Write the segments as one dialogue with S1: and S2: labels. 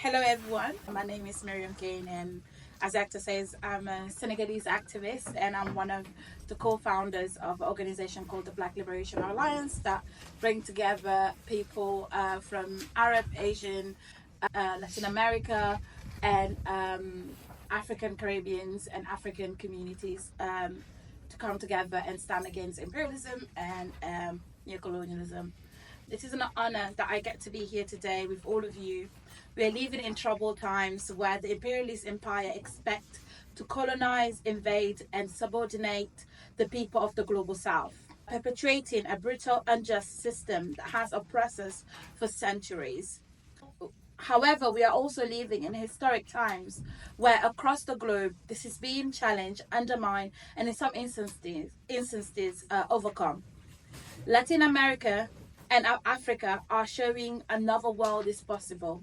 S1: Hello everyone, my name is Myriam Kane, and as Actor says, I'm a Senegalese activist and I'm one of the co-founders of an organization called the Black Liberation Alliance that bring together people from Arab, Asian, Latin America and African Caribbeans and African communities to come together and stand against imperialism and neocolonialism. It is an honor that I get to be here today with all of you. We are living in troubled times where the imperialist empire expect to colonize, invade, and subordinate the people of the global south, perpetuating a brutal, unjust system that has oppressed us for centuries. However, we are also living in historic times where across the globe this is being challenged, undermined, and in some instances overcome. Latin America and Africa are showing another world is possible.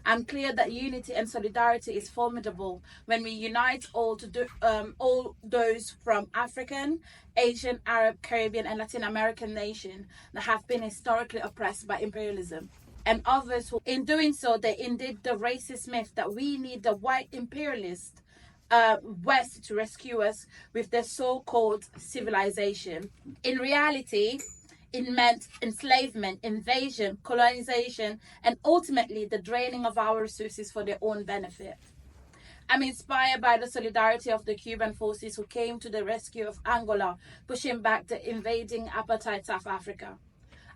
S1: I'm clear that unity and solidarity is formidable when we unite all those from African, Asian, Arab, Caribbean, and Latin American nations that have been historically oppressed by imperialism. And others who, in doing so, they indeed the racist myth that we need the white imperialist West to rescue us with their so-called civilization. In reality, it meant enslavement, invasion, colonization, and ultimately the draining of our resources for their own benefit. I'm inspired by the solidarity of the Cuban forces who came to the rescue of Angola, pushing back the invading apartheid South Africa.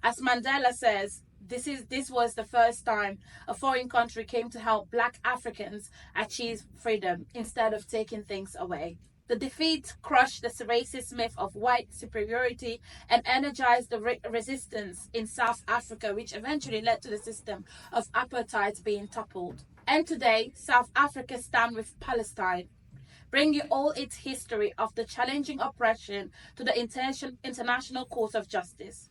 S1: As Mandela says, this was the first time a foreign country came to help Black Africans achieve freedom instead of taking things away. The defeat crushed the racist myth of white superiority and energized the resistance in South Africa, which eventually led to the system of apartheid being toppled. And today, South Africa stands with Palestine, bringing all its history of the challenging oppression to the International Court of Justice.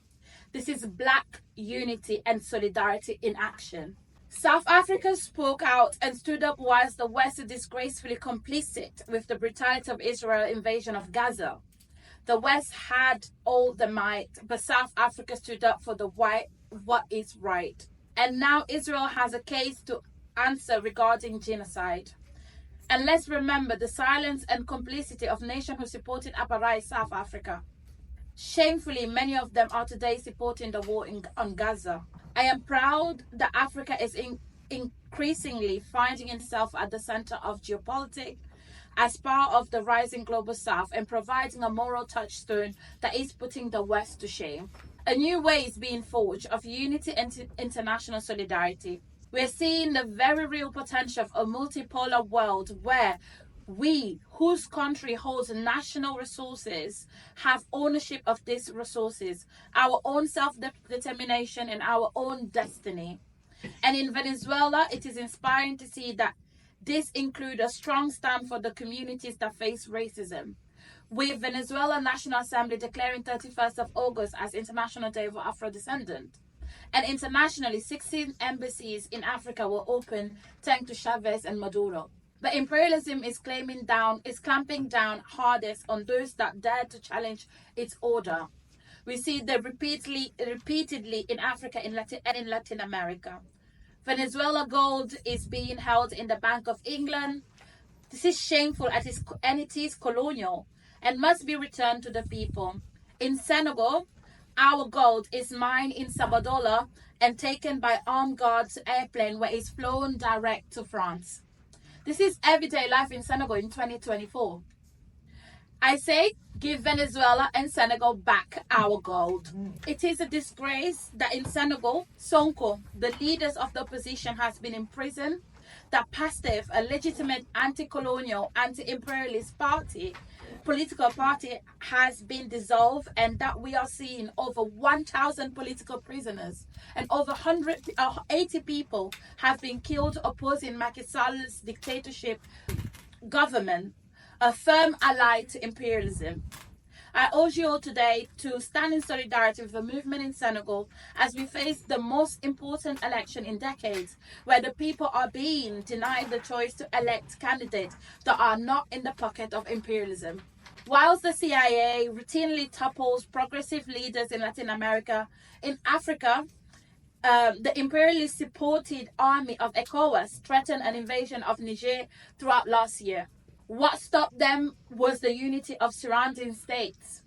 S1: This is Black unity and solidarity in action. South Africa spoke out and stood up whilst the West is disgracefully complicit with the brutality of Israel's invasion of Gaza. The West had all the might, but South Africa stood up for what is right. And now Israel has a case to answer regarding genocide. And let's remember the silence and complicity of nations who supported apartheid South Africa. Shamefully, many of them are today supporting the war on Gaza. I am proud that Africa is increasingly finding itself at the center of geopolitics as part of the rising global south and providing a moral touchstone that is putting the West to shame. A new way is being forged of unity and international solidarity. We're seeing the very real potential of a multipolar world where we, whose country holds national resources, have ownership of these resources, our own self-determination and our own destiny. And in Venezuela, it is inspiring to see that this includes a strong stand for the communities that face racism, with Venezuela National Assembly declaring 31st of August as International Day of Afro-Descendant. And internationally, 16 embassies in Africa were opened thanks to Chavez and Maduro. But imperialism is clamping down hardest on those that dare to challenge its order. We see that repeatedly in Africa and in Latin America. Venezuela gold is being held in the Bank of England. This is shameful and it is colonial and must be returned to the people. In Senegal, our gold is mined in Sabadola and taken by armed guards airplane where it's flown direct to France. This is everyday life in Senegal in 2024. I say, give Venezuela and Senegal back our gold. It is a disgrace that in Senegal, Sonko, the leaders of the opposition, has been imprisoned, that PASTEF, a legitimate anti-colonial, anti-imperialist political party, has been dissolved, and that we are seeing over 1,000 political prisoners and over 180 people have been killed opposing Macky Sall's dictatorship government, a firm ally to imperialism. I urge you all today to stand in solidarity with the movement in Senegal as we face the most important election in decades, where the people are being denied the choice to elect candidates that are not in the pocket of imperialism. Whilst the CIA routinely topples progressive leaders in Latin America, in Africa, the imperialist supported army of ECOWAS threatened an invasion of Niger throughout last year. What stopped them was the unity of surrounding states,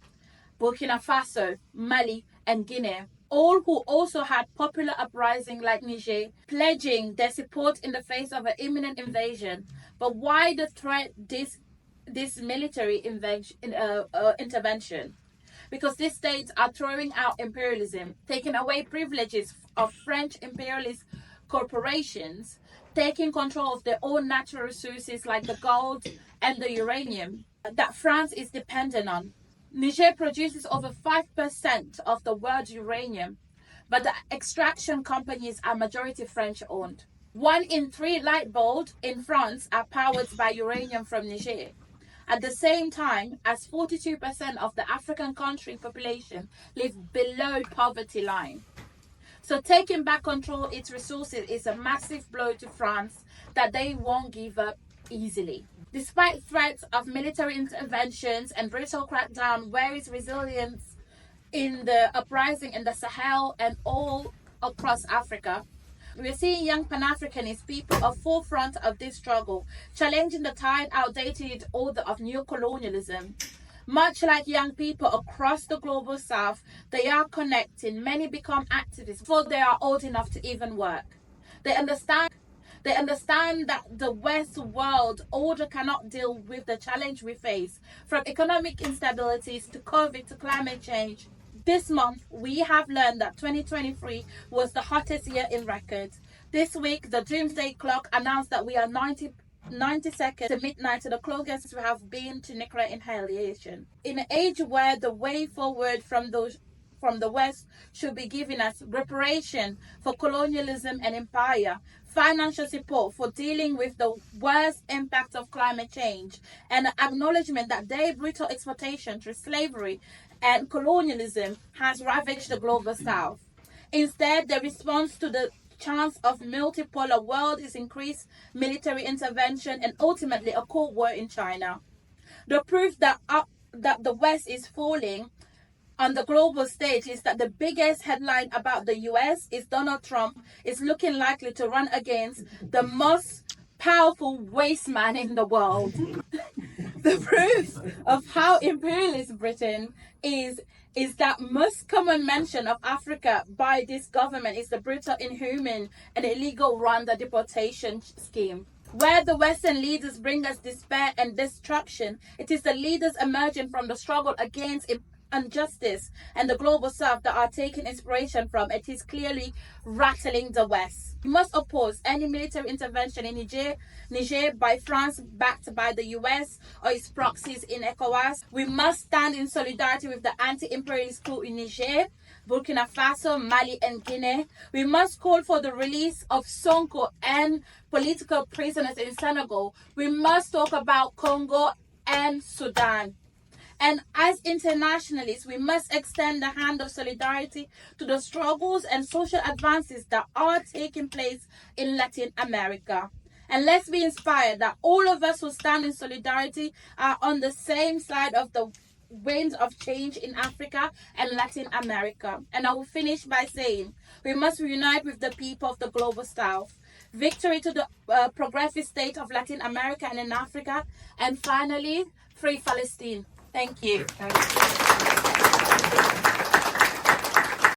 S1: Burkina Faso, Mali, and Guinea, all who also had popular uprising like Niger, pledging their support in the face of an imminent invasion. But why the threat this military intervention? Because these states are throwing out imperialism, taking away privileges of French imperialist corporations, taking control of their own natural resources like the gold and the uranium that France is dependent on. Niger produces over 5% of the world's uranium, but the extraction companies are majority French owned. 1 in 3 light bulbs in France are powered by uranium from Niger. At the same time, as 42% of the African country population live below poverty line. So taking back control of its resources is a massive blow to France that they won't give up easily. Despite threats of military interventions and brutal crackdown, where is resilience in the uprising in the Sahel and all across Africa? We're seeing young Pan-Africanist people at forefront of this struggle, challenging the tired, outdated order of neocolonialism. Much like young people across the global south, they are connecting. Many become activists before they are old enough to even work. They understand that the West world order cannot deal with the challenge we face, from economic instabilities to COVID to climate change. This month, we have learned that 2023 was the hottest year in record. This week, the Doomsday Clock announced that we are 90 seconds to midnight to the closest we have been to nuclear annihilation. In an age where the way forward from the West should be giving us reparation for colonialism and empire, financial support for dealing with the worst impact of climate change, and acknowledgement that their brutal exploitation through slavery and colonialism has ravaged the global south. Instead, the response to the chance of multipolar world is increased military intervention and ultimately a cold war in China. The proof that the West is falling on the global stage is that the biggest headline about the US is Donald Trump is looking likely to run against the most powerful waste man in the world. The proof of how imperialist Britain is that most common mention of Africa by this government is the brutal, inhuman, and illegal Rwanda deportation scheme. Where the Western leaders bring us despair and destruction, it is the leaders emerging from the struggle against injustice and the global south that are taking inspiration from. It is clearly rattling the West. We must oppose any military intervention in Niger by France, backed by the US or its proxies in ECOWAS. We must stand in solidarity with the anti-imperialist coup in Niger, Burkina Faso, Mali, and Guinea. We must call for the release of Sonko and political prisoners in Senegal. We must talk about Congo and Sudan. And as internationalists, we must extend the hand of solidarity to the struggles and social advances that are taking place in Latin America. And let's be inspired that all of us who stand in solidarity are on the same side of the winds of change in Africa and Latin America. And I will finish by saying, we must reunite with the people of the global south. Victory to the progressive state of Latin America and in Africa. And finally, free Palestine. Thank you.